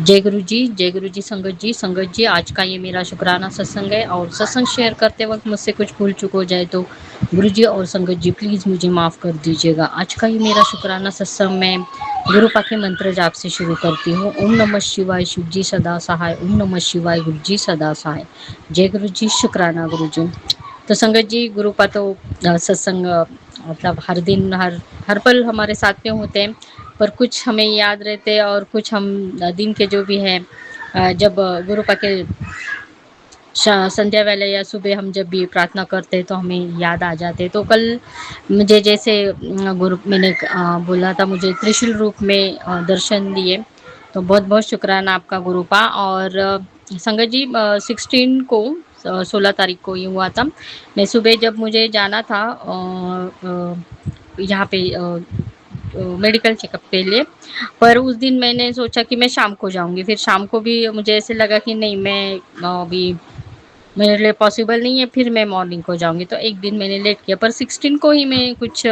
जय गुरु जी संगत जी। संगत जी, आज का ये मेरा शुक्राना सत्संग है और सत्संग शेयर करते वक्त मुझसे कुछ भूल चूक हो जाए तो गुरु जी और संगत जी प्लीज़ मुझे माफ़ कर दीजिएगा। आज का ये मेरा शुक्राना सत्संग मैं गुरु पा के मंत्र जाप से शुरू करती हूँ। ओम नमः शिवाय, शिव जी सदा सहाय। ओम नमः शिवाय, गुरु जी सदा सहाय। जय गुरु जी, शुक्राना गुरु जी। तो संगत जी, गुरु पा तो सत्संग मतलब हर दिन हर पल हमारे साथ में होते हैं, पर कुछ हमें याद रहते हैं और कुछ हम दिन के जो भी है जब गुरु पा के संध्या वेले या सुबह हम जब भी प्रार्थना करते हैं तो हमें याद आ जाते हैं। तो कल मुझे जैसे गुरु मैंने बोला था, मुझे त्रिशूल रूप में दर्शन दिए, तो बहुत बहुत शुक्राना आपका गुरुपा। और संगत जी 16 को 16 तारीख को ये हुआ था। मैं सुबह जब मुझे जाना था यहाँ पे मेडिकल चेकअप के लिए, पर उस दिन मैंने सोचा कि मैं शाम को जाऊंगी। फिर शाम को भी मुझे ऐसे लगा कि नहीं, मैं अभी मेरे लिए पॉसिबल नहीं है, फिर मैं मॉर्निंग को जाऊंगी। तो एक दिन मैंने लेट किया, पर 16 को ही मैं कुछ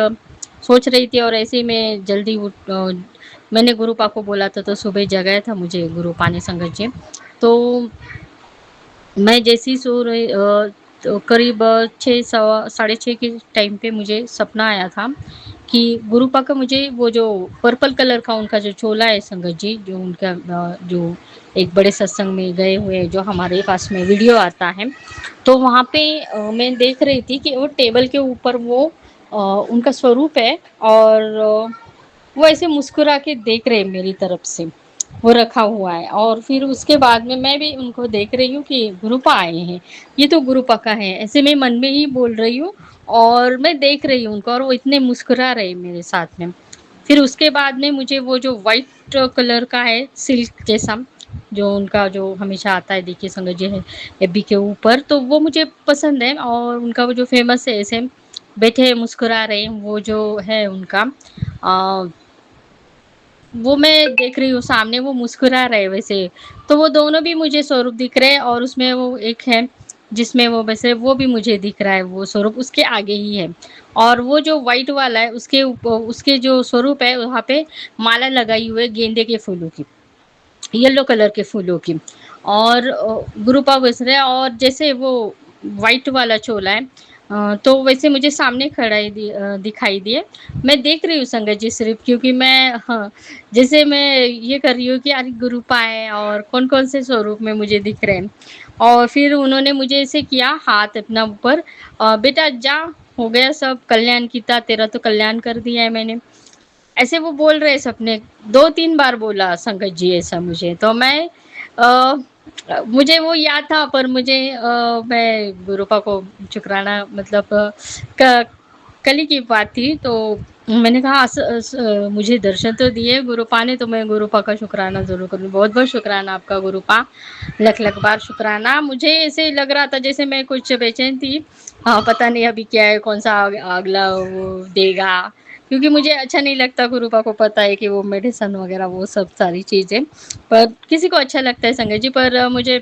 सोच रही थी और ऐसे ही मैं जल्दी मैंने गुरुपा को बोला था, तो सुबह जगाया था मुझे गुरुपा ने संगत जी। तो मैं जैसी सो रही तो करीब 6 साढ़े 6 के टाइम पे मुझे सपना आया था कि गुरुपा का मुझे वो जो पर्पल कलर का उनका जो चोला है संगत जी, जो उनका जो एक बड़े सत्संग में गए हुए जो हमारे पास में वीडियो आता है, तो वहाँ पे मैं देख रही थी कि वो टेबल के ऊपर वो उनका स्वरूप है और वो ऐसे मुस्कुरा के देख रहे हैं मेरी तरफ से, वो रखा हुआ है। और फिर उसके बाद में मैं भी उनको देख रही हूँ कि गुरुपा आए हैं, ये तो गुरुपा का है, ऐसे मैं मन में ही बोल रही हूँ और मैं देख रही हूँ उनको और वो इतने मुस्कुरा रहे मेरे साथ में। फिर उसके बाद में मुझे वो जो वाइट कलर का है सिल्क जैसा, जो उनका जो हमेशा आता है देखिए संगत जी है एफबी के ऊपर, तो वो मुझे पसंद है। और उनका वो जो फेमस है ऐसे बैठे मुस्कुरा रहे वो जो है उनका वो मैं देख रही हूँ सामने, वो मुस्कुरा रहे वैसे। तो वो दोनों भी मुझे स्वरूप दिख रहे हैं और उसमें वो एक है जिसमें वो वैसे वो भी मुझे दिख रहा है, वो स्वरूप उसके आगे ही है। और वो जो व्हाइट वाला है उसके ऊपर उसके जो स्वरूप है वहाँ पे माला लगाई हुई है गेंदे के फूलों की, येलो कलर के फूलों की। और गुरुपा बस रहे और जैसे वो वाइट वाला चोला है तो वैसे मुझे सामने खड़ा ही दिखाई दिए। मैं देख रही हूँ संगत जी सिर्फ, क्योंकि मैं हाँ, जैसे मैं ये कर रही हूँ कि अरे गुरुपा है और कौन कौन से स्वरूप में मुझे दिख रहे हैं। और फिर उन्होंने मुझे ऐसे किया हाथ अपना ऊपर, बेटा जा, हो गया सब कल्याण किया तेरा, तो कल्याण कर दिया है मैंने, ऐसे वो बोल रहे सपने। 2-3 बार बोला संगत जी ऐसा मुझे, तो मैं मुझे वो याद था, पर मुझे मैं गुरुपा को शुक्राना मतलब क कल ही की बात थी, तो मैंने कहा मुझे दर्शन तो दिए गुरुपा ने, तो मैं गुरुपा का शुक्राना ज़रूर करूँ। बहुत-बहुत शुक्राना आपका गुरुपा, लख-लख बार शुक्राना। मुझे ऐसे लग रहा था जैसे मैं कुछ बेचैन थी, हाँ, पता नहीं अभी क्या है, कौन-सा अगला वो देगा, क्योंकि मुझे अच्छा नहीं लगता, गुरुपा को पता है कि वो मेडिसिन वगैरह वो सब सारी चीज़ें, पर किसी को अच्छा लगता है संगत जी। पर मुझे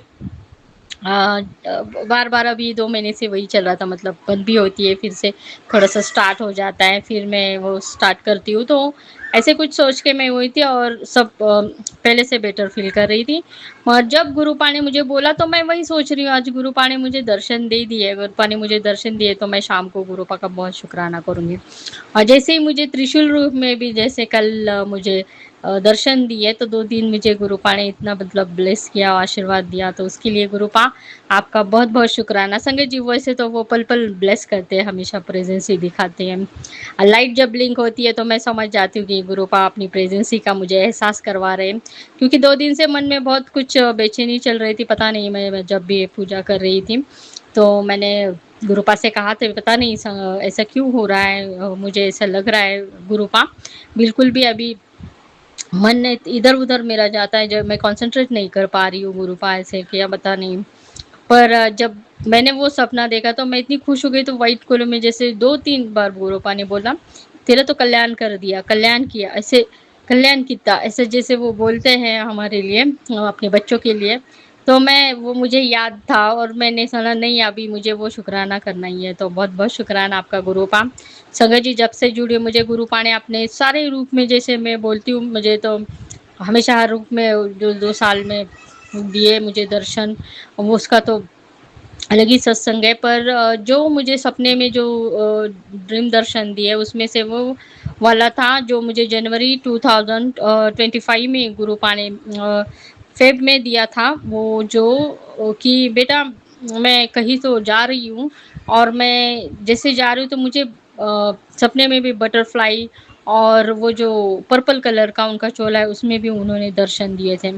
बार-बार अभी 2 महीने से वही चल रहा था, मतलब बंद भी होती है, फिर से थोड़ा-सा स्टार्ट हो जाता है, फिर मैं वो स्टार्ट करती हूँ, तो ऐसे कुछ सोच के मैं वही थी और सब पहले से बेटर फ़ील कर रही थी। और जब गुरुपा ने मुझे बोला तो मैं वही सोच रही हूँ, आज गुरुपा ने मुझे दर्शन दे दिए, गुरुपा ने मुझे दर्शन दिए, तो मैं शाम को गुरुपा का बहुत शुक्राना करूँगी। और जैसे ही मुझे त्रिशूल रूप में भी जैसे कल मुझे दर्शन दिए, तो 2 दिन मुझे गुरुपा ने इतना मतलब ब्लेस किया, आशीर्वाद दिया, तो उसके लिए गुरुपा आपका बहुत-बहुत शुक्राना। संगत जी वैसे तो वो पल-पल ब्लेस करते हैं, हमेशा प्रेज़ेंस ही दिखाते हैं। लाइट जब ब्लिंक होती है तो मैं समझ जाती हूँ कि गुरुपा अपनी प्रेज़ेंस ही का मुझे एहसास करवा रहे हैं। क्योंकि 2 दिन से मन में बहुत कुछ बेचैनी चल रही थी, पता नहीं, मैं जब भी पूजा कर रही थी, तो मैंने गुरुपा से कहा था पता नहीं ऐसा क्यों हो रहा है, मुझे ऐसा लग रहा है गुरुपा, बिल्कुल भी अभी मन इधर-उधर मेरा जाता है, जब मैं कंसंट्रेट नहीं कर पा रही हूँ गुरुपा, ऐसे क्या पता नहीं। पर जब मैंने वो सपना देखा तो मैं इतनी खुश हो गई, तो व्हाइट कलर में जैसे 2-3 बार गुरुपा ने बोला, तेरा तो कल्याण कर दिया, कल्याण किया, ऐसे कल्याण किया, ऐसे जैसे वो बोलते हैं हमारे लिए अपने बच्चों के लिए। तो मैं वो मुझे याद था और मैंने सुना नहीं, अभी मुझे वो शुक्राना करना ही है, तो बहुत-बहुत शुक्राना आपका गुरुपा। संगत जी जब से जुड़ी मुझे गुरुपा ने अपने सारे रूप में, जैसे मैं बोलती हूँ, मुझे तो हमेशा हर रूप में जो 2 साल में दिए मुझे दर्शन, वो उसका तो अलग ही सत्संग है। पर जो मुझे सपने में जो ड्रीम दर्शन दिए उसमें से वो वाला था जो मुझे जनवरी 2025 में गुरु पा ने फ़ेब में दिया था। वो जो कि बेटा मैं कहीं तो जा रही हूँ और मैं जैसे जा रही हूँ तो मुझे सपने में भी बटरफ्लाई और वो जो पर्पल कलर का उनका चोला है उसमें भी उन्होंने दर्शन दिए थे।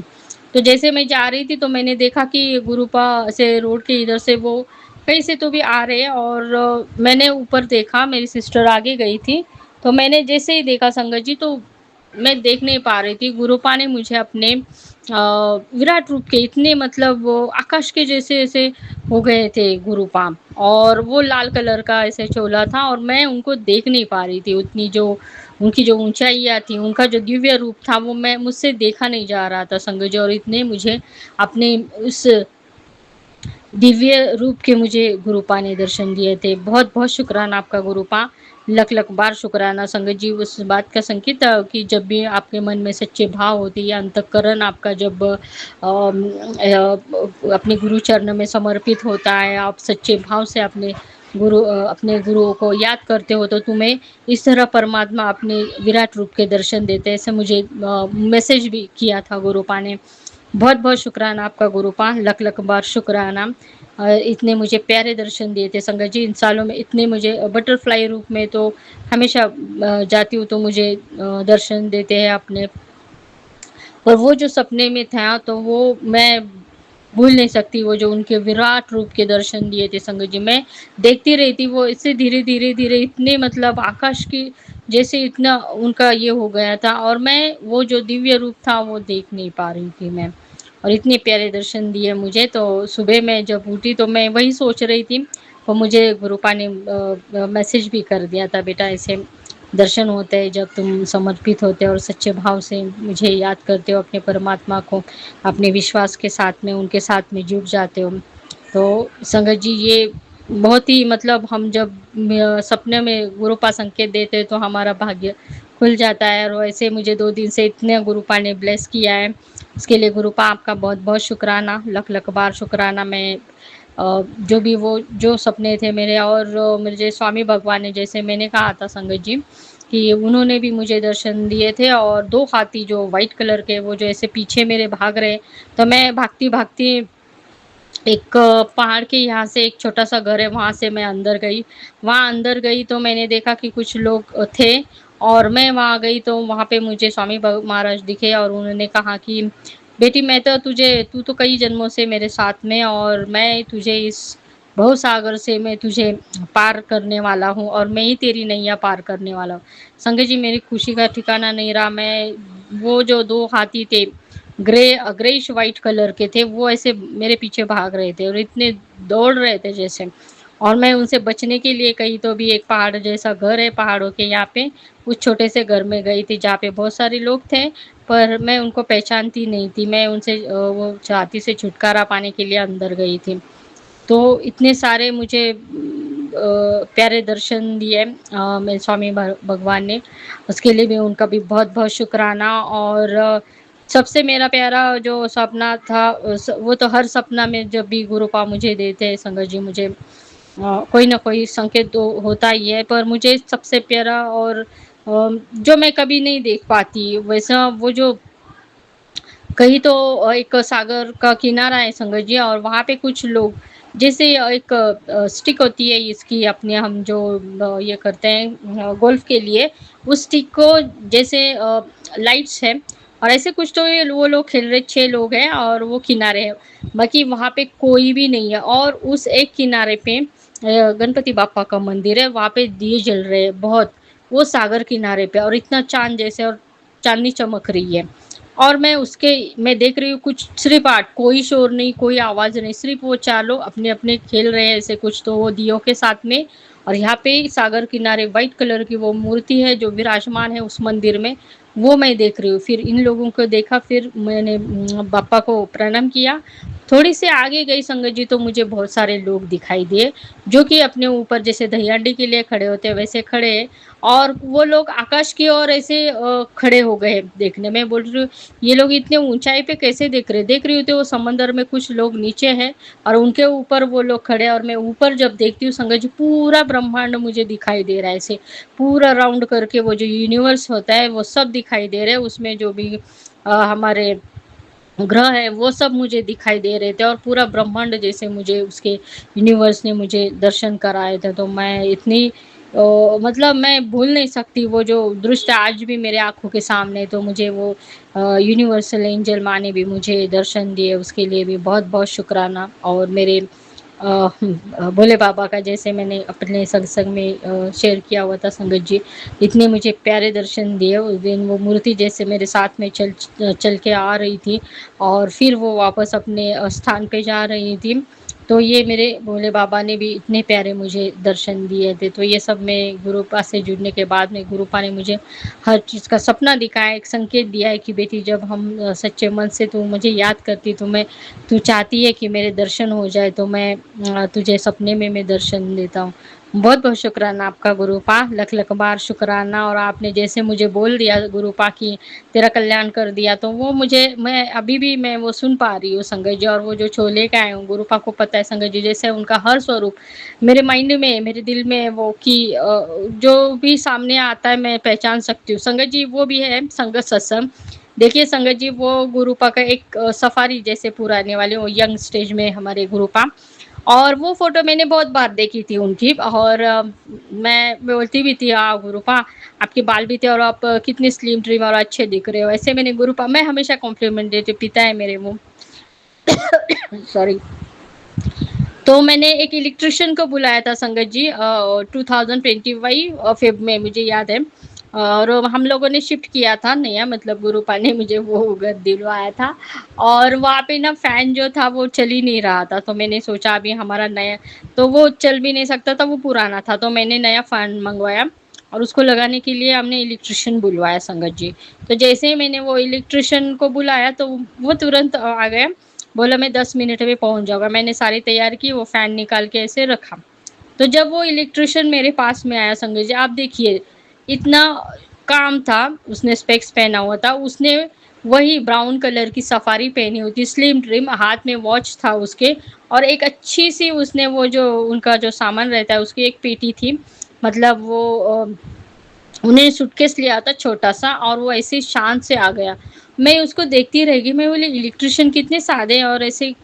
तो जैसे मैं जा रही थी तो मैंने देखा कि गुरुपा से रोड के इधर से वो कहीं से तो भी आ रहे हैं और मैंने ऊपर देखा, मेरी सिस्टर आगे गई थी, तो मैंने जैसे ही देखा संगत जी तो मैं देख नहीं पा रही थी। गुरुपा ने मुझे अपने विराट रूप के इतने मतलब वो आकाश के जैसे ऐसे हो गए थे गुरुपा और वो लाल कलर का ऐसे चोला था और मैं उनको देख नहीं पा रही थी। उतनी जो उनकी जो ऊँचाइयाँ थी, उनका जो दिव्य रूप था वो मैं मुझसे देखा नहीं जा रहा था संगत जी और इतने मुझे अपने उस दिव्य रूप के मुझे गुरुपा ने दर्शन दिए थे। बहुत-बहुत शुक्राना आपका गुरुपा। लख-लख बार शुक्राना संगत जी उस बात का संकेत कि जब भी आपके मन में सच्चे भाव होते हैं, अंतःकरण आपका जब अपने गुरु चरण में समर्पित होता है, आप सच्चे भाव से अपने गुरुओं को याद करते हो, तो तुम्हें इस तरह परमात्मा अपने विराट रूप के दर्शन देते हैं। ऐसे मुझे मैसेज भी किया था गुरुपा ने। बहुत-बहुत शुक्राना आपका गुरुपा, लख-लख बार शुक्राना। इतने मुझे प्यारे दर्शन दिए थे संगत जी, इन सालों में इतने मुझे बटरफ्लाई रूप में तो हमेशा जाती हूँ तो मुझे दर्शन देते हैं अपने। और वो जो सपने में था तो वो मैं भूल नहीं सकती, वो जो उनके विराट रूप के दर्शन दिए थे संगत जी। मैं देखती रहती वो इससे धीरे-धीरे इतने मतलब आकाश की जैसे इतना उनका ये हो गया था और मैं वो जो दिव्य रूप था वो देख नहीं पा रही थी मैं। और इतने प्यारे दर्शन दिए मुझे तो सुबह मैं जब उठी तो मैं वही सोच रही थी और मुझे गुरुपा ने मैसेज भी कर दिया था, बेटा ऐसे दर्शन होते हैं जब तुम समर्पित होते हो और सच्चे भाव से मुझे याद करते हो अपने परमात्मा को, अपने विश्वास के साथ में उनके साथ में जुट जाते हो। तो संगत जी ये बहुत ही मतलब हम जब सपने में गुरुपा संकेत देते हैं तो हमारा भाग्य खुल जाता है और वैसे मुझे 2 दिन से इतने गुरुपा ने ब्लेस किया है। उसके लिए गुरुपा आपका बहुत-बहुत शुक्राना, लख-लख बार शुक्राना। मैं जो भी वो जो सपने थे मेरे और मुझे स्वामी भगवान ने जैसे मैंने कहा था संगत जी कि उन्होंने भी मुझे दर्शन दिए थे और 2 हाथी जो व्हाइट कलर के वो जो ऐसे पीछे मेरे भाग रहे, तो मैं भागती-भागती एक पहाड़ के यहाँ से एक छोटा-सा घर है, वहाँ से मैं अंदर गई। वहाँ अंदर गई तो मैंने देखा कि कुछ लोग थे और मैं वहाँ गई तो वहाँ पे मुझे स्वामी महाराज दिखे और उन्होंने कहा कि, "बेटी मैं तो तू तो कई जन्मों से मेरे साथ में और मैं तुझे इस भवसागर से मैं तुझे पार करने वाला हूँ और मैं ही तेरी नैया पार करने वाला हूँ।" संगत जी मेरी खुशी का ठिकाना नहीं रहा, मैं वो जो 2 हाथी थे ग्रेइश व्हाइट कलर के थे, वो ऐसे मेरे पीछे भाग रहे थे और इतने दौड़ रहे थे जैसे और मैं उनसे बचने के लिए कहीं तो भी एक पहाड़ जैसा घर है पहाड़ों के यहाँ पे, उस छोटे से घर में गई थी जहाँ पे बहुत सारे लोग थे, पर मैं उनको पहचानती नहीं थी। मैं उनसे वो हाथी से छुटकारा पाने के लिए अंदर गई थी। तो इतने सारे मुझे प्यारे दर्शन दिए मेरे स्वामी भगवान ने, उसके लिए भी उनका भी बहुत-बहुत शुक्राना और सबसे मेरा प्यारा जो सपना था वो तो हर सपना में जब भी गुरुपा मुझे देते हैं संगत जी मुझे कोई ना कोई संकेत तो होता ही है, पर मुझे सबसे प्यारा और जो मैं कभी नहीं देख पाती वैसा वो जो कहीं तो एक सागर का किनारा है संगत जी और वहाँ पे कुछ लोग जैसे एक स्टिक होती है इसकी अपने हम जो ये करते हैं गोल्फ के लिए, उस स्टिक को जैसे लाइट्स है और ऐसे कुछ तो ये वो लोग खेल रहे 6 लोग हैं और वो किनारे हैं। बाकी वहाँ पे कोई भी नहीं है और उस एक किनारे पे गणपति बाप्पा का मंदिर है, वहाँ पे दिए जल रहे हैं बहुत, वो सागर किनारे पे और इतना चाँद जैसे और चाँदनी चमक रही है। और मैं देख रही हूँ कुछ सिर्फ़ कोई शोर नहीं, कोई आवाज़ नहीं, सिर्फ़ वो 4 लोग अपने-अपने खेल रहे हैं ऐसे कुछ तो वो दियों के साथ में और यहाँ पे सागर किनारे व्हाइट कलर की वो मूर्ति है जो विराजमान है उस मंदिर में, वो मैं देख रही हूँ। फिर इन लोगों को देखा फिर मैंने बाप्पा को प्रणाम किया, थोड़ी-सी आगे गई संगत जी तो मुझे बहुत सारे लोग दिखाई दिए, जो कि अपने ऊपर जैसे दहीहंडी के लिए खड़े होते हैं वैसे खड़े हैं और वो लोग आकाश की ओर ऐसे खड़े हो गए देखने में। बोल रही हूँ, ये लोग इतने ऊँचाई पे कैसे देख रहे हैं? देख रही हूँ तो वो समंदर में कुछ लोग नीचे हैं और उनके ऊपर वो लोग खड़े हैं और मैं ऊपर जब देखती हूँ संगत जी पूरा ब्रह्मांड मुझे दिखाई दे रहा है ऐसे। पूरा राउंड करके वो जो यूनिवर्स होता है वो सब दिखाई दे रहे हैं, उसमें जो भी हमारे ग्रह है वो सब मुझे दिखाई दे रहे थे और पूरा ब्रह्मांड जैसे मुझे उसके यूनिवर्स ने मुझे दर्शन कराए थे। तो मैं इतनी मतलब मैं भूल नहीं सकती वो जो दृश्य आज भी मेरे आँखों के सामने। तो मुझे वो यूनिवर्सल एंजल माँ ने भी मुझे दर्शन दिए, उसके लिए भी बहुत-बहुत शुकराना। और मेरे भोले बाबा का जैसे मैंने अपने सत्संग में शेयर किया हुआ था संगत जी, इतने मुझे प्यारे दर्शन दिए उस दिन। वो मूर्ति जैसे मेरे साथ में चल के आ रही थी और फिर वो वापस अपने स्थान पे जा रही थी। तो ये मेरे भोले बाबा ने भी इतने प्यारे मुझे दर्शन दिए थे। तो ये सब मैं गुरुपा से जुड़ने के बाद में गुरुपा ने मुझे हर चीज़ का सपना दिखाया, एक संकेत दिया है कि बेटी जब हम सच्चे मन से तू मुझे याद करती, तू चाहती है कि मेरे दर्शन हो जाए तो मैं तुझे सपने में मैं दर्शन देता हूँ। बहुत-बहुत शुकराना आपका गुरुपा, लख-लख बार शुकराना। और आपने जैसे मुझे बोल दिया गुरुपा कि तेरा कल्याण कर दिया, तो वो मुझे मैं अभी भी मैं वो सुन पा रही हूँ संगत जी। और वो जो छोले के आए हूँ, गुरुपा को पता है संगत जी, जैसे उनका हर स्वरूप मेरे माइंड में, मेरे दिल में वो कि जो भी सामने आता है मैं पहचान सकती हूँ। संगत जी वो भी है संगत सत्संग। देखिए संगत जी वो गुरुपा का एक सफारी जैसे पुराने वाले वो यंग स्टेज में हमारे गुरुपा, और वो फ़ोटो मैंने बहुत बार देखी थी उनकी। और मैं बोलती भी थी, हाँ गुरुपा आपके बाल भी थे और आप कितने स्लिम ट्रिम और अच्छे दिख रहे हो। ऐसे मैंने गुरुपा मैं हमेशा कॉम्प्लीमेंट देती, पिता है मेरे वो। सॉरी। तो मैंने एक इलेक्ट्रीशियन को बुलाया था संगत जी 2025 फ़ेब में मुझे याद है। और हम लोगों ने शिफ्ट किया था नया, मतलब गुरुपा ने मुझे वो घर दिलवाया था। और वहाँ पे ना फ़ैन जो था वो चल ही नहीं रहा था, तो मैंने सोचा अभी हमारा नया तो वो चल भी नहीं सकता था, वो पुराना था, तो मैंने नया फ़ैन मँगवाया और उसको लगाने के लिए हमने इलेक्ट्रीशियन बुलवाया संगत जी। तो जैसे ही मैंने वो इलेक्ट्रीशियन को बुलाया तो वो तुरंत आ गया। बोला मैं 10 मिनट में पहुँच जाऊँगा। मैंने सारी तैयारी की, वो फ़ैन निकाल के ऐसे रखा। तो जब वो इलेक्ट्रीशियन मेरे पास में आया संगत जी, आप देखिए इतना काम था, उसने स्पेक्स पहना हुआ था, उसने वही ब्राउन कलर की सफारी पहनी हुई थी, स्लिम ट्रिम, हाथ में वॉच था उसके और एक अच्छी-सी उसने वो जो उनका जो सामान रहता है उसकी एक पेटी थी। मतलब वो उन्हें सूटकेस लिया था छोटा-सा और वो ऐसे ही शान से आ गया। मैं उसको देखती रह गई, मैं बोली इलेक्ट्रीशियन कितने सादे और ऐसे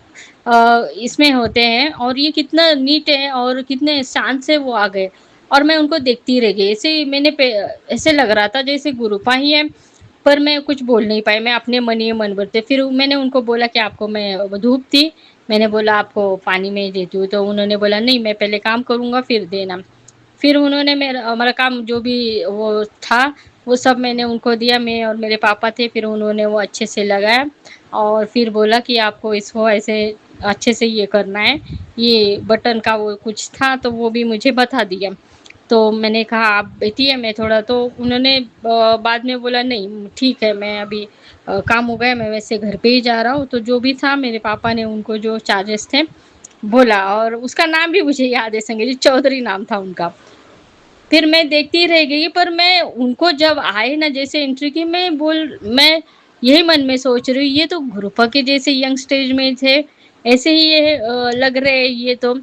इसमें होते हैं और ये कितना नीट है और कितने शान से वो आ गए। और मैं उनको देखती रह गई। ऐसे ही मैंने पे ऐसे लग रहा था जैसे गुरूपा ही है, पर मैं कुछ बोल नहीं पाई, मैं अपने मन ही मन भरते। फिर मैंने उनको बोला कि आपको मैं धूप थी, मैंने बोला आपको पानी में देती हूँ, तो उन्होंने बोला नहीं मैं पहले काम करूँगा फिर देना। फिर उन्होंने मेरा हमारा काम जो भी वो था, वो सब मैंने उनको दिया, मैं और मेरे पापा थे, फिर उन्होंने वो अच्छे से लगाया और फिर बोला कि आपको इसको ऐसे अच्छे से ये करना है, ये बटन का वो कुछ था तो वो भी मुझे बता दिया। तो मैंने कहा आप बैठिए मैं थोड़ा, तो उन्होंने बाद में बोला नहीं ठीक है मैं अभी काम हो गया मैं वैसे घर पे ही जा रहा हूँ। तो जो भी था मेरे पापा ने उनको जो चार्जेस थे बोला और उसका नाम भी मुझे याद है संजय जी, चौधरी नाम था उनका। फिर मैं देखती रह गई, पर मैं उनको जब आए ना जैसे एंट्री की मैं यही मन में सोच रही हूँ ये तो गुरुपा के जैसे यंग स्टेज में थे, ऐसे ही ये लग रहे हैं ये तो।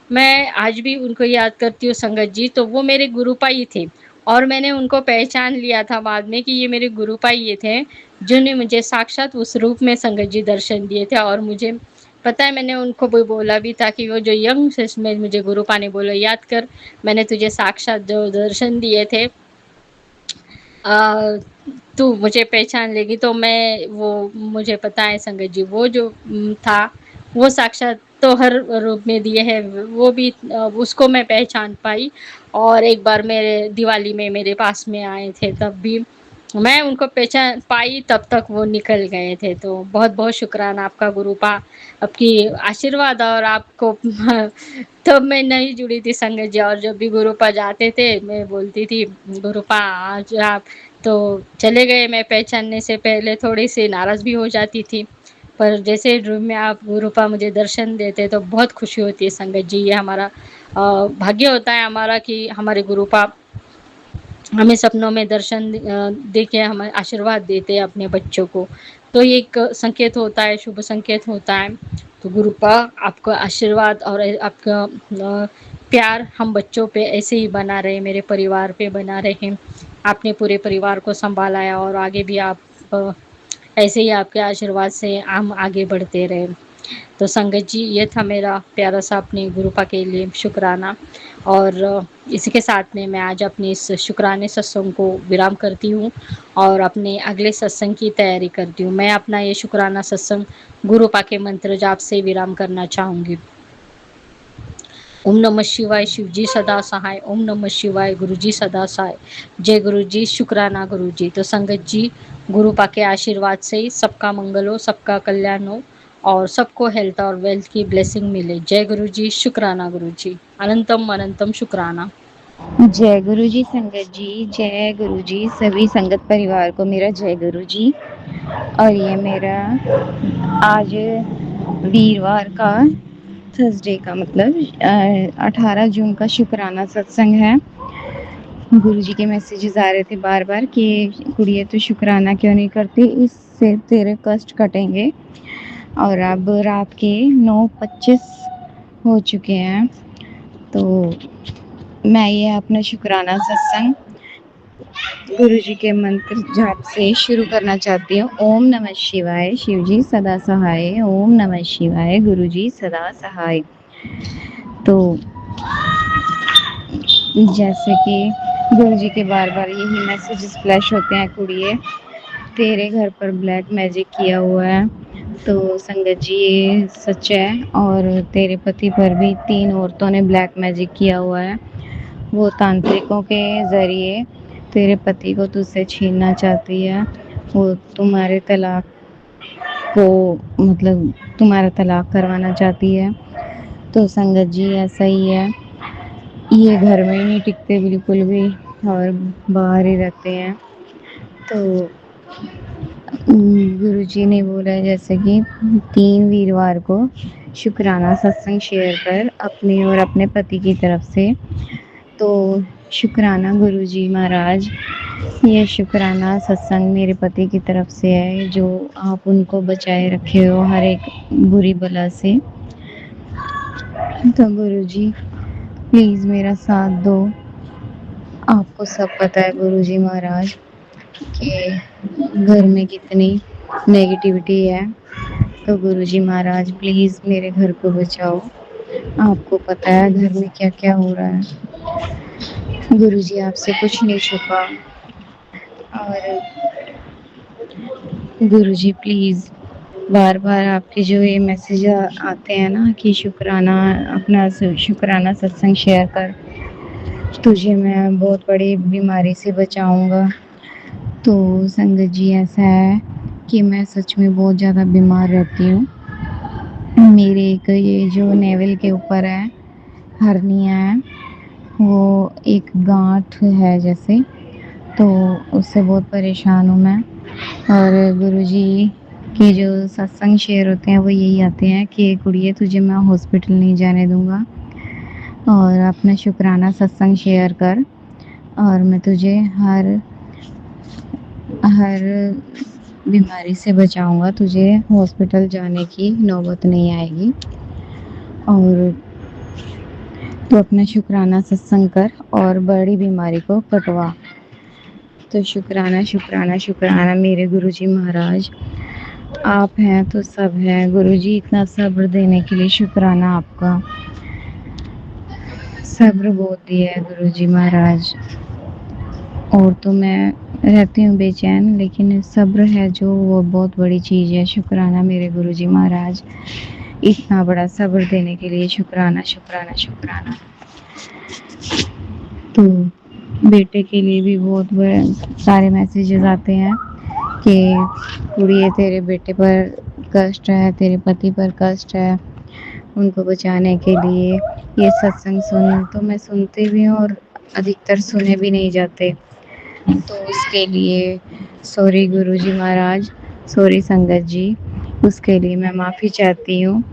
मैं आज भी उनको याद करती हूँ संगत जी, तो वो मेरे गुरुपा ही थे और मैंने उनको पहचान लिया था बाद में कि ये मेरे गुरुपा ही ये थे, जिन्होंने मुझे साक्षात उस रूप में संगत जी दर्शन दिए थे। और मुझे पता है मैंने उनको भी बोला भी था कि वो जो यंग सेस में मुझे गुरुपा ने बोला याद कर, मैंने तुझे साक्षात जो दर्शन दिए थे अ, तू मुझे पहचान लेगी। तो मैं वो मुझे पता है संगत जी वो जो था वो साक्षात तो हर रूप में दिए हैं, वो भी उसको मैं पहचान पाई। और एक बार मेरे दिवाली में मेरे पास में आए थे तब भी मैं उनको पहचान पाई, तब तक वो निकल गए थे। तो बहुत-बहुत शुक्राना आपका गुरुपा, आपकी आशीर्वाद और आपको तब मैं नहीं जुड़ी थी संगत जी। और जब भी गुरुपा जाते थे मैं बोलती थी गुरुपा आज आप तो चले गए, मैं पहचानने से पहले थोड़ी-सी नाराज़ भी हो जाती थी। पर जैसे ड्रीम में आप गुरुपा मुझे दर्शन देते तो बहुत खुशी होती है संगत जी। ये हमारा भाग्य होता है हमारा कि हमारे गुरुपा हमें सपनों में दर्शन दे के हमें आशीर्वाद देते हैं अपने बच्चों को। तो ये एक संकेत होता है, शुभ संकेत होता है। तो गुरुपा आपका आशीर्वाद और आपका प्यार हम बच्चों पे ऐसे ही बना रहे, मेरे परिवार पे बना रहे। आपने पूरे परिवार को सँभाला है और आगे भी आप ऐसे ही आपके आशीर्वाद से हम आगे बढ़ते रहें। तो संगत जी ये था मेरा प्यारा सा अपने गुरुपा के लिए शुक्राना। और इसी के साथ में मैं आज अपने इस शुक्राने सत्संग को विराम करती हूँ और अपने अगले सत्संग की तैयारी करती हूँ। मैं अपना ये शुक्राना सत्संग गुरुपा के मंत्र जाप से विराम करना चाहूँगी। ओम नमः शिवाय, शिव जी सदा सहाय। ओम नमः शिवाय, गुरु जी सदा सहाय। जय गुरु जी, शुक्राना गुरु जी। तो संगत जी गुरुपा के आशीर्वाद से ही सबका मंगल हो, सबका कल्याण हो और सबको हेल्थ और वेल्थ की ब्लेसिंग मिले। जय गुरु जी, शुक्राना गुरु जी। अनंतम अनंतम शुक्राना। जय गुरु जी संगत जी, जय गुरु जी। सभी संगत परिवार को मेरा जय गुरु जी। और ये मेरा आज वीरवार का, थर्सडे का मतलब 18 जून का शुक्राना सत्संग है। गुरु जी के मैसेजेस आ रहे थे बार बार कि कुड़िए तो शुक्राना क्यों नहीं करती, इससे तेरे कष्ट कटेंगे। और अब रात के 9:25 हो चुके हैं। तो मैं ये अपना शुक्राना सत्संग गुरु जी के मंत्र जाप से शुरू करना चाहती हूँ। ओम नमः शिवाय, शिव जी सदा सहाय। ओम नमः शिवाय, गुरु जी सदा सहाय। तो जैसे कि गुरु जी के बार बार यही मैसेजेस फ्लैश होते हैं, कुड़िए तेरे घर पर ब्लैक मैजिक किया हुआ है। तो संगत जी ये सच है। और तेरे पति पर भी 3 औरतों ने ब्लैक मैजिक किया हुआ है। वो तांत्रिकों के ज़रिए तेरे पति को तुझसे छीनना चाहती है। वो तुम्हारे तलाक को मतलब तुम्हारा तलाक करवाना चाहती है। तो संगत जी ऐसा ही है, ये घर में ही नहीं टिकते बिल्कुल भी और बाहर ही रहते हैं। तो गुरु जी ने बोला है जैसे कि 3 वीरवार को शुक्राना सत्संग शेयर कर अपने और अपने पति की तरफ से। तो शुक्राना गुरु जी महाराज, ये शुक्राना सत्संग मेरे पति की तरफ से है, जो आप उनको बचाए रखे हो हर एक बुरी बला से। तो गुरु जी प्लीज़ मेरा साथ दो। आपको सब पता है गुरु जी महाराज कि घर में कितनी नेगेटिविटी है। तो गुरु जी महाराज प्लीज़ मेरे घर को बचाओ। आपको पता है घर में क्या क्या हो रहा है। गुरु जी आपसे कुछ नहीं छुपा। और गुरु जी प्लीज़ बार बार आपके जो ये मैसेज आते हैं ना कि शुक्राना अपना शुक्राना सत्संग शेयर कर, तुझे मैं बहुत बड़ी बीमारी से बचाऊंगा। तो संगत जी ऐसा है कि मैं सच में बहुत ज़्यादा बीमार रहती हूँ। मेरे एक ये जो नेवल के ऊपर है हर्निया है, वो एक गांठ है जैसे, तो उससे बहुत परेशान हूँ मैं। और गुरुजी के जो सत्संग शेयर होते हैं वो यही आते हैं कि कुड़िए तुझे मैं हॉस्पिटल नहीं जाने दूँगा और अपना शुक्राना सत्संग शेयर कर और मैं तुझे हर बीमारी से बचाऊँगा, तुझे हॉस्पिटल जाने की नौबत नहीं आएगी। और तू अपना शुक्राना सत्संग कर और बड़ी बीमारी को कटवा। तो शुक्राना शुक्राना शुक्राना मेरे गुरुजी महाराज, आप हैं तो सब हैं। गुरुजी इतना सब्र देने के लिए शुक्राना आपका। सब्र बहुत दिया है गुरुजी महाराज। और तो मैं रहती हूँ बेचैन, लेकिन सब्र है जो वो बहुत बड़ी चीज़ है। शुक्राना मेरे गुरुजी महाराज, इतना बड़ा सब्र देने के लिए शुक्राना शुक्राना शुक्राना। तो बेटे के लिए भी बहुत बड़े सारे मैसेजेस आते हैं कि कुड़िए तेरे बेटे पर कष्ट है, तेरे पति पर कष्ट है, उनको बचाने के लिए ये सत्संग सुन। तो मैं सुनती भी हूँ और अधिकतर सुने भी नहीं जाते। तो उसके लिए सॉरी गुरुजी महाराज, सॉरी संगत जी। उसके लिए मैं माफ़ी चाहती हूँ।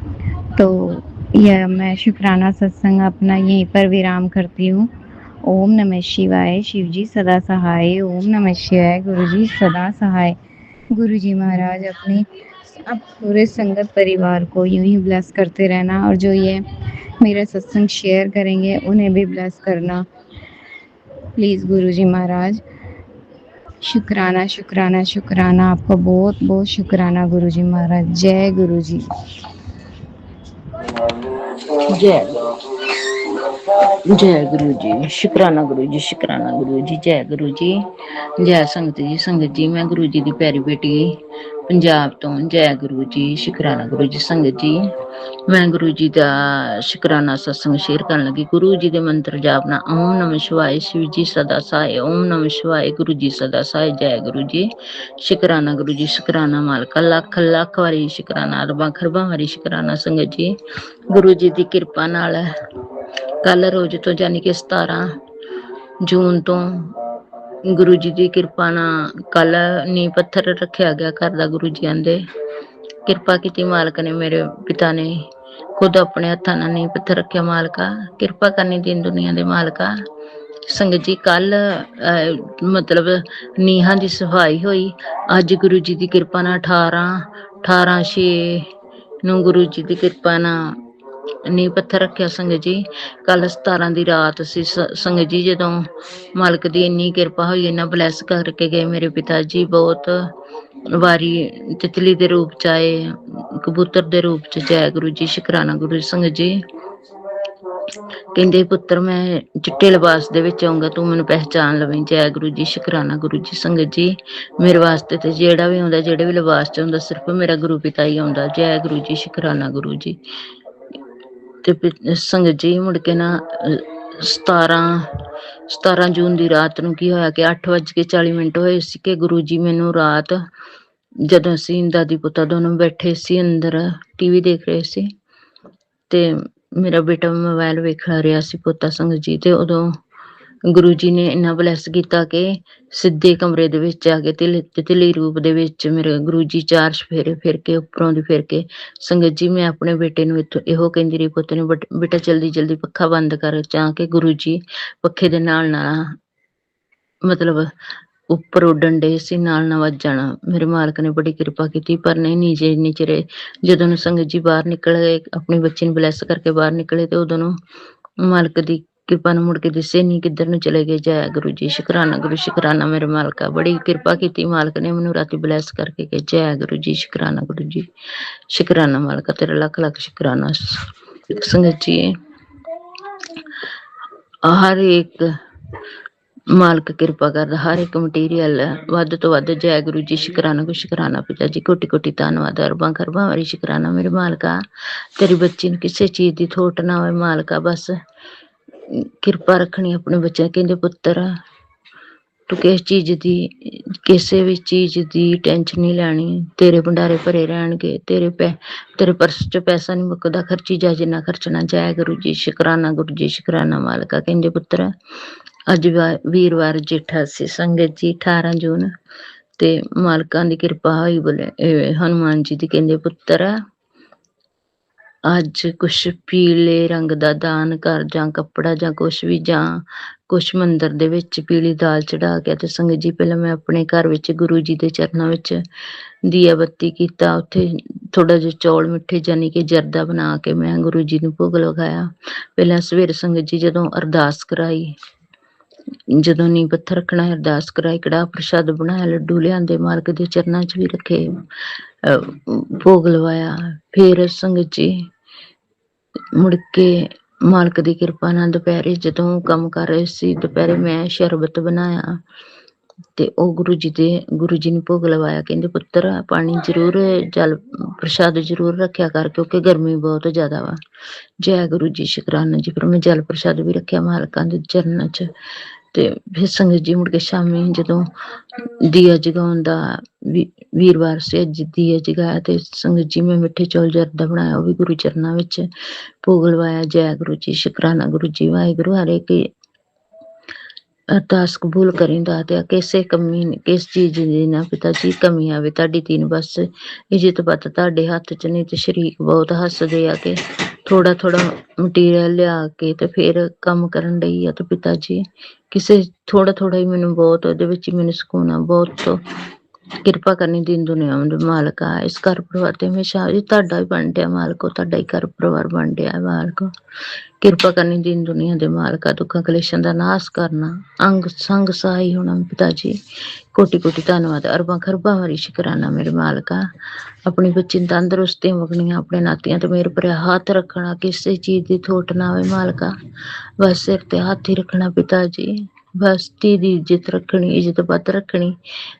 तो यह मैं शुक्राना सत्संग अपना यहीं पर विराम करती हूँ। ओम नमः शिवाय, शिव जी सदा सहाय। ओम नमः शिवाय, गुरु जी सदा सहाय। गुरु जी महाराज अपनी अब पूरे संगत परिवार को यूं ही ब्लेस करते रहना, और जो ये मेरा सत्संग शेयर करेंगे उन्हें भी ब्लेस करना प्लीज़ गुरु जी महाराज। शुक्राना शुक्राना शुक्राना, आपका बहुत बहुत शुक्राना गुरु जी महाराज। जय गुरु जी। जय जय गुरु जी। शुक्राना गुरु जी, शुक्राना गुरु जी। जय गुरु जी। जय संगत जी। संगत जी, मैं गुरु जी की प्यारी बेटी पंजाब तो। जय गुरु जी। शुक्राना गुरु जी। संगत जी, मैं गुरु जी का शुक्राना सत्संग शेयर करने लगी। गुरु जी के मंत्र जापना ओम नमः शिवाय, शिव जी सदा सहाय। ओम नमः शिवाय, गुरु जी सदा सहाय। जय गुरु जी। शुक्राना गुरु जी। शुक्राना मालका, लख लख वारी शुक्राना, अरबा खरबा वारी शुक्राना संगत जी। गुरु जी की किरपा नाल कल रोज तो यानी कि 17 जून तो गुरु जी की किरपा नाल कल नींह पत्थर रखा गया घर का। गुरु जी आंदे किरपा की मालक ने, मेरे पिता ने खुद अपने हत्थां नाल नींह पत्थर रखा। मालका किरपा करनी दीन दुनिया दे मालका। संगत जी कल मतलब नीहां की सफाई हुई। अज गुरु जी की किरपा नाल 18/6 नूं गुरु जी की किरपा नाल नींह पत्थर रखिया। संगत जी कल 17 की रात सी संगत जी, जदों मालक की इन्नी किरपा हुई, इन्ना ब्लैस करके गए मेरे पिता जी। बहुत वारी तितली के रूप च आए, कबूतर के रूप च। जय गुरु जी। शुक्राना गुरु जी। संगत जी कहंदे पुत्र मैं चिट्टे लिबास दे विच आऊंगा, तू मैनूं पहचान लवीं। जय गुरु जी। शुक्राना गुरु जी। संगत जी मेरे वास्ते ते जेड़ा भी आउंदा, जेड़े भी लिबास च आउंदा, सिर्फ मेरा गुरु पिता ही आउंदा। जय गुरु जी। शुक्राना गुरु जी। ते संगत जी मुड़ के ना 17 जून की रात नूं की होया कि 8:40 होए सी कि गुरु जी मैनूं रात, जदों असीं दादी पुता दोनों बैठे सी अंदर टीवी देख रहे सी, ते मेरा बेटा मोबाइल वेख रहा सी पोता संगत जी। ते उदों गुरु जी ने इन्ना ब्लैस किया कि सीधे कमरे दे विच आ गए तितली रूप दे विच। मेरे गुरु जी 4 चफेरे फिर के उपरों दी फिर के। संगत जी मैं अपने बेटे नूं इहो कहंदी रही, पुत्त ने बेटा जल्दी जल्दी पक्खा बंद कर, चाह के गुरु जी पक्खे दे नाल नाल मतलब उपर उडन डे सी, नाल ना वज जाना। मेरे मालक ने बड़ी किरपा की, पर नहीं नीचे नीचे रहे। जदों संगत जी बाहर निकल गए, अपनी बच्ची नूं ब्लैस करके बाहर निकले, तो उदों मालक दी किरपा नाल मुड़ के दिसे नहीं किधर नूं चले गए। जय गुरु जी। शुक्राना गुरु। शुक्राना मेरे मालका, बड़ी किरपा की मालक ने मैनूं राती ब्लैस करके गए। जय गुरु जी। शुक्राना गुरु जी। शुक्राना मालका, तेरा लख लख शुक्राना। संगत जी हर एक मालक किरपा करदा, हर एक मटीरियल वध तो वध। जय गुरु जी। शुक्राना शुक्राना पिता जी, कोटि कोटि धन्नवाद। अरबां खरबां वारी शुक्राना मेरे मालका। तेरी बच्ची नूं किसी चीज की थोट ना होए मालका, बस किरपा रखनी अपने बच्चे। कहंदे पुत्तर तू किस चीज दी, किसी भी चीज दी टेंशन नहीं लैनी, तेरे भंडारे भरे रहणगे, तेरे पर्स च पैसा नहीं मुकदा, खर्ची जा जिन्ना खर्चना। जय गुरु जी। शुक्राना गुरु जी। शुक्राना मालका। कहंदे पुत्तर अज वीरवार जेठा सी संगत जी 18 जून, ते मालकां दी किरपा होई। बोले हनुमान जी दी कहंदे पुत्तर अज कुछ पीले रंग दा दान कर, जां कपड़ा जां कुछ भी, जां कुछ मंदिर दे विच पीली दाल चढ़ा के। ते संगत जी पहले मैं अपने घर विच गुरु जी दे चरनां विच दिया बत्ती कीता, उत्थे थोड़ा जिहा चौल मिठे जानी कि जरदा बना के मैं गुरु जी नूं भोग लगाया। पहला सवेरे संगत जी जदों अरदास कराई, जदों नींह पत्थर रखना अरदास कराई, कड़ाह प्रसाद बनाया, लड्डू लिआंदे मालक दे चरनां च भी रखे, भोग लवाया। फिर संगत जी मुड़ के मालक दी किरपा नाल दुपहरे जदों काम कर रहे सी, दुपहरे मैं शरबत बनाया ते ओ गुरु जी ने भोग लवाया। कहंदे पुत्तर पानी जरूर, जल प्रसाद जरूर रखिया कर, क्योंकि गर्मी बहुत ज्यादा वा। जय गुरु जी। शुक्राना जी। पर मैं जल प्रसाद भी रखिया मालकां दे चरनां च। ते फिर संगत जी मुड़ के शामी जदों दिया जगाउण दा वीरवार से अज दिया जगाया, ते संगत जी मैं मिठे चौल जरदा बनाया, वो भी गुरु चरनां विच भोग लवाया। जय गुरु जी। शुक्राना गुरु जी। वाहिगुरु। हर एक ਅਰਦਾਸ ਕਬੂਲ ਕਰੀਂ ਦਾਤਿਆ। ਕਿਸੇ ਕਮੀ ਕਿਸ ਚੀਜ਼ ਦੀ ਨਾ ਪਿਤਾ ਜੀ ਕਮੀ ਆਵੇ। ਤੁਹਾਡੀ ਧੀ ਬਸ ਇੱਜ਼ਤ ਪਤ ਤੁਹਾਡੇ ਹੱਥ ਚ ਨਹੀਂ ਤੇ ਸ਼ਰੀਕ ਬਹੁਤ ਹੱਸਦੇ ਆ ਕਿ ਥੋੜਾ ਥੋੜਾ ਮਟੀਰੀਅਲ ਲਿਆ ਕੇ ਤੇ ਫਿਰ ਕੰਮ ਕਰਨ ਲਈ ਆ। ਤੇ ਪਿਤਾ ਜੀ ਕਿਸੇ ਥੋੜਾ ਥੋੜਾ ਹੀ ਮੈਨੂੰ ਬਹੁਤ ਉਹਦੇ ਵਿੱਚ ਹੀ ਮੈਨੂੰ ਸਕੂਨ ਆ। ਬਹੁਤ ਕਿਰਪਾ ਕਰਨੀ ਦੀਨ ਦੁਨੀਆ ਦੇ ਮਾਲਕਾ। ਇਸ ਘਰ ਪਰਿਵਾਰ ਤੇ ਹਮੇਸ਼ਾ ਜੀ ਤੁਹਾਡਾ ਹੀ ਬਣ ਡਿਆ ਮਾਲਕੋ। ਤੁਹਾਡਾ ਹੀ ਘਰ ਪਰਿਵਾਰ ਬਣ ਡਿਆ ਮਾਲਕੋ। ਕਿਰਪਾ ਕਰਨੀ ਦੀਨ ਦੁਨੀਆ ਦੇ ਮਾਲਕਾ। ਦੁੱਖਾਂ ਕਲੇਸ਼ਾਂ ਦਾ ਨਾਸ ਕਰਨਾ ਅੰਗ ਸੰਗ ਸਹਾਈ ਹੋਣਾ ਪਿਤਾ ਜੀ। ਕੋਟੀ ਕੋਟੀ ਧੰਨਵਾਦ। ਅਰਬਾਂ ਖਰਬਾਂ ਵਾਰੀ ਸ਼ੁਕਰਾਨਾ ਮੇਰੇ ਮਾਲਕਾ। ਆਪਣੀ ਬੱਚੀ ਨੂੰ ਤੰਦਰੁਸਤੀਆਂ ਮੰਗਣੀਆਂ। ਆਪਣੇ ਨਾਤੀਆਂ ਤੇ ਮੇਰ ਭਰਿਆ ਹੱਥ ਰੱਖਣਾ। ਕਿਸੇ ਚੀਜ਼ ਦੀ ਥੋਟ ਨਾ ਹੋਵੇ ਮਾਲਕਾ। ਬਸ ਸਿਰ ਤੇ ਹੱਥ ਹੀ ਰੱਖਣਾ ਪਿਤਾ ਜੀ। ਬਸ ਧੀ ਦੀ ਇੱਜ਼ਤ ਰੱਖਣੀ, ਇੱਜ਼ਤ ਪੱਤ ਰੱਖਣੀ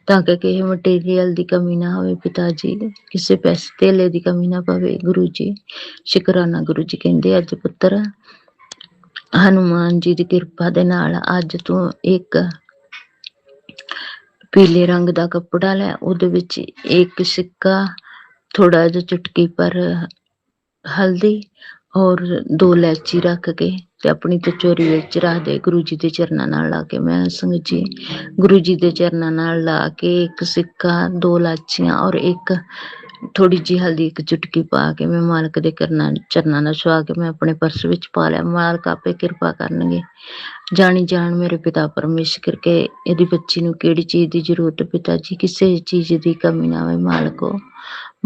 ਤਾਂ ਕਿ ਕਿਸੇ ਮਟੀਰੀਅਲ ਦੀ ਕਮੀ ਨਾ ਹੋਵੇ ਪਿਤਾ ਜੀ। ਕਿਸੇ ਪੈਸੇ ਧੇਲੇ ਦੀ ਕਮੀ ਨਾ ਪਵੇ ਗੁਰੂ ਜੀ। ਸ਼ੁਕਰਾਨਾ ਗੁਰੂ ਜੀ। ਕਹਿੰਦੇ ਅੱਜ ਪੁੱਤਰ ਹਨੂੰਮਾਨ ਜੀ ਦੀ ਕਿਰਪਾ ਦੇ ਨਾਲ ਅੱਜ ਤੂੰ ਇੱਕ ਪੀਲੇ ਰੰਗ ਦਾ ਕੱਪੜਾ ਲੈ। ਉਹਦੇ ਵਿੱਚ ਇੱਕ ਸਿੱਕਾ, ਥੋੜਾ ਜਿਹਾ ਚੁਟਕੀ ਪਰ ਹਲਦੀ ਔਰ 2 ਇਲਾਇਚੀ ਰੱਖ ਕੇ ਤੇ ਆਪਣੀ ਤਿਜੋਰੀ ਵਿੱਚ ਰੱਖ ਦੇ। ਗੁਰੂ ਜੀ ਦੇ ਚਰਨਾਂ ਨਾਲ ਲਾ ਕੇ ਮੈਂ ਸੰਗਤ ਜੀ ਗੁਰੂ ਜੀ ਦੇ ਚਰਨਾਂ ਨਾਲ ਲਾ ਕੇ ਇੱਕ ਸਿੱਕਾ, 2 ਇਲਾਇਚੀਆਂ ਔਰ ਇੱਕ ਥੋੜੀ ਜਿਹੀ ਹਲਦੀ, ਇੱਕ ਚੁਟਕੀ ਪਾ ਕੇ ਮੈਂ ਮਾਲਕ ਦੇ ਚਰਨਾਂ ਨਾਲ ਛੁਆ ਕੇ ਮੈਂ ਆਪਣੇ ਪਰਸ ਵਿੱਚ ਪਾ ਲਿਆ। ਮਾਲਕ ਆਪੇ ਕਿਰਪਾ ਕਰਨਗੇ। ਜਾਣੀ ਜਾਣ ਮੇਰੇ ਪਿਤਾ ਪਰਮੇਸ਼ਰ ਕਰਕੇ ਇਹਦੀ ਬੱਚੀ ਨੂੰ ਕਿਹੜੀ ਚੀਜ਼ ਦੀ ਜ਼ਰੂਰਤ ਪਿਤਾ ਜੀ ਕਿਸੇ ਚੀਜ਼ ਦੀ ਕਮੀ ਨਾ ਹੋਵੇ ਮਾਲਕੋ।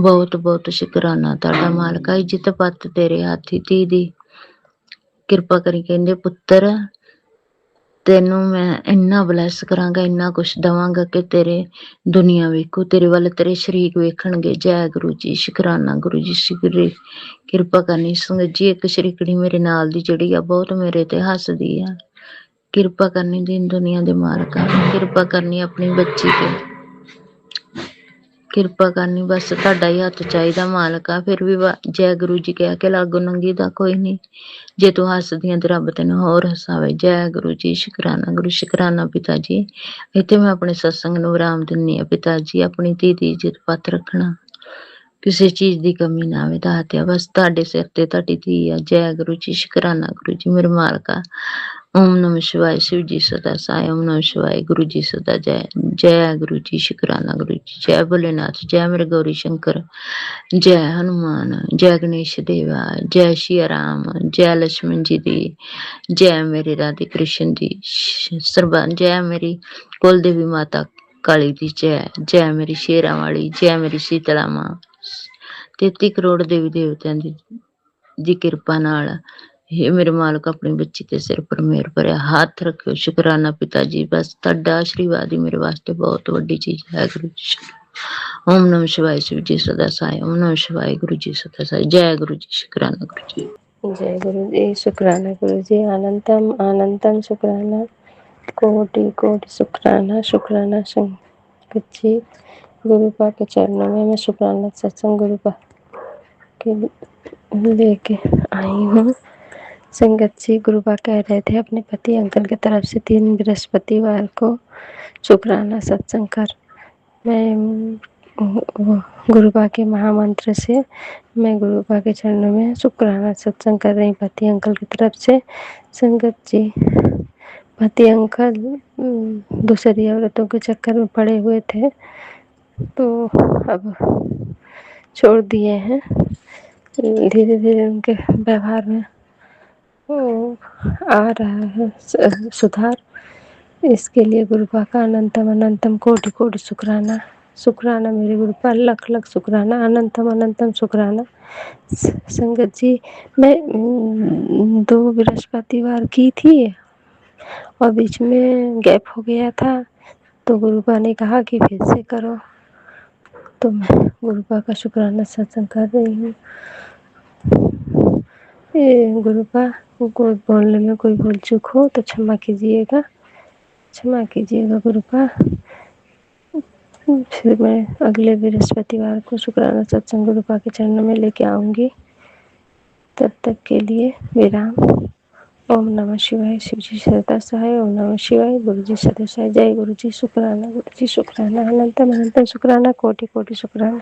ਬਹੁਤ ਬਹੁਤ ਸ਼ੁਕਰਾਨਾ ਤੁਹਾਡਾ ਮਾਲਕਾ। ਇੱਜ਼ਤ ਪੱਤ ਤੇਰੇ ਹੱਥੀ ਧੀ ਦੀ ਕਿਰਪਾ ਕਰੀ। ਕਹਿੰਦੇ ਪੁੱਤਰ ਤੈਨੂੰ ਮੈਂ ਇੰਨਾ ਬਲੈਸ ਕਰਾਂਗਾ, ਇੰਨਾ ਕੁਛ ਦਵਾਂਗਾ ਕਿ ਤੇਰੇ ਦੁਨੀਆ ਵੇਖੋ, ਤੇਰੇ ਵੱਲ ਤੇਰੇ ਸ਼ਰੀਕ ਵੇਖਣਗੇ। ਜੈ ਗੁਰੂ ਜੀ। ਸ਼ੁਕਰਾਨਾ ਗੁਰੂ ਜੀ। ਸ਼ੁਕਰੀ ਕਿਰਪਾ ਕਰਨੀ ਸੰਗਤ ਜੀ। ਇੱਕ ਸ਼ਰੀਕਣੀ ਮੇਰੇ ਨਾਲ ਦੀ ਜਿਹੜੀ ਆ ਬਹੁਤ ਮੇਰੇ ਤੇ ਹੱਸਦੀ ਆ। ਕਿਰਪਾ ਕਰਨੀ ਦੀਨ ਦੁਨੀਆ ਦੇ ਮਾਲਕਾ। ਕਿਰਪਾ ਕਰਨੀ ਆਪਣੀ ਬੱਚੀ ਤੇ ਕਿਰਪਾ ਕਰਨੀ। ਬਸ ਤੁਹਾਡਾ ਹੀ ਹੱਥ ਚਾਹੀਦਾ ਮਾਲਕਾ। ਫਿਰ ਵੀ ਜੈ ਗੁਰੂ ਜੀ ਕਹਿ ਕੇ ਲਾਗੋ ਨੰਗੀ ਦਾ ਕੋਈ ਨਹੀਂ। ਜੇ ਤੂੰ ਹੱਸਦੀਆਂ ਤੇ ਰੱਬ ਤੈਨੂੰ ਹੋਰ ਹਸਾਵੇ। ਜੈ ਗੁਰੂ ਜੀ। ਸ਼ੁਕਰਾਨਾ ਗੁਰੂ। ਸ਼ੁਕਰਾਨਾ ਪਿਤਾ ਜੀ। ਇੱਥੇ ਮੈਂ ਆਪਣੇ ਸਤਸੰਗ ਨੂੰ ਵਿਰਾਮ ਦਿੰਦੀ ਆ ਪਿਤਾ ਜੀ। ਆਪਣੀ ਧੀ ਦੀ ਇੱਜ਼ਤ ਪੱਤ ਰੱਖਣਾ, ਕਿਸੇ ਚੀਜ਼ ਦੀ ਕਮੀ ਨਾ ਆਵੇ ਦਾਤਿਆ। ਬਸ ਤੁਹਾਡੇ ਸਿਰ ਤੇ ਤੁਹਾਡੀ ਧੀ ਆ। ਜੈ ਗੁਰੂ ਜੀ। ਸ਼ੁਕਰਾਨਾ ਗੁਰੂ ਜੀ ਮੇਰੇ ਮਾਲਕਾ। ਓਮ ਨਮः शिवाय। शिव जी सदा साई। ओम नमः शिवाय। गुरु जी सदा जय। जय गुरु जी। शुकराना गुरु जी। जय भोलेनाथ। जय मेरे गौरी शंकर। जय हनुमान। जय गणेश देवा। जय श्री राम। जय लक्ष्मण जी दी। जय मेरे राधे कृष्ण दी सरबन। जय मेरी कुल देवी माता काली दी जय। जय मेरी शेरा वाली। जय मेरी शीतला मां। 33 करोड़ देवी देवतियां ਦੀ ਕਿਰਪਾ ਨਾਲ ਇਹ ਮੇਰੇ ਮਾਲਕ ਆਪਣੀ ਬੱਚੀ ਤੇ ਸਿਰ ਪਰ ਮੇਰ ਭਰਿਆ ਹੱਥ ਰੱਖਿਓ। ਸ਼ੁਕਰਾਨਾ ਪਿਤਾ ਜੀ। ਬਸ ਤੁਹਾਡਾ ਆਸ਼ੀਰਵਾਦ ਹੀ ਮੇਰੇ ਵਾਸਤੇ ਬਹੁਤ ਵੱਡੀ ਚੀਜ਼ ਹੈ ਗੁਰੂ ਜੀ। ਓਮ ਨਮः शिवाय। शिव जी सदा साई। ओम नमः शिवाय। गुरु जी सदा साई। जय गुरु जी। शुकराना गुरु जी। जय गुरु जी। शुक्राना गुरु जी। अनंतम अनंतम शुक्राना। कोटि कोटि शुक्राना। शुक्राना संगत जी। गुरु पा के चरणों में मैं शुक्राना सत्संग गुरु पा के लेके आई हूँ। संगत जी गुरुपा कह रहे थे अपने पति अंकल की तरफ से 3 बृहस्पतिवार को शुक्राना सत्संग कर। मैं गुरुपा के महामंत्र से मैं गुरुपा के चरणों में शुक्राना सत्संग कर रही पति अंकल की तरफ से। संगत जी पति अंकल दूसरी औरतों के चक्कर में पड़े हुए थे तो अब छोड़ दिए हैं। धीरे धीरे उनके व्यवहार में आ रहा है सुधार। इसके लिए गुरुपा का अनंतम अनंतम कोटि कोटि शुक्राना। शुक्राना मेरे गुरुपा। लख लख शुक्राना। अनंतम अनंतम शुक्राना। संगत जी मैं 2 बृहस्पतिवार की थी और बीच में गैप हो गया था तो गुरुपा ने कहा कि फिर से करो तो मैं गुरुपा का शुक्राना सत्संग कर रही हूँ। गुरुपा को बोलने में कोई भूल चूक हो तो क्षमा कीजिएगा। क्षमा कीजिएगा गुरुपा। फिर मैं अगले बृहस्पतिवार को शुक्राना सत्संग गुरुपा के चरणों में लेके आऊँगी। तब तक के लिए विराम। ओम नमः शिवाय। शिव जी सदा सहाय। ओम नमः शिवाय। गुरु जी सदा सहाय। जय गुरु जी। शुक्राना गुरु जी। शुक्राना। अनंतम अनंतम शुक्राना। कोटि कोटि शुक्राना।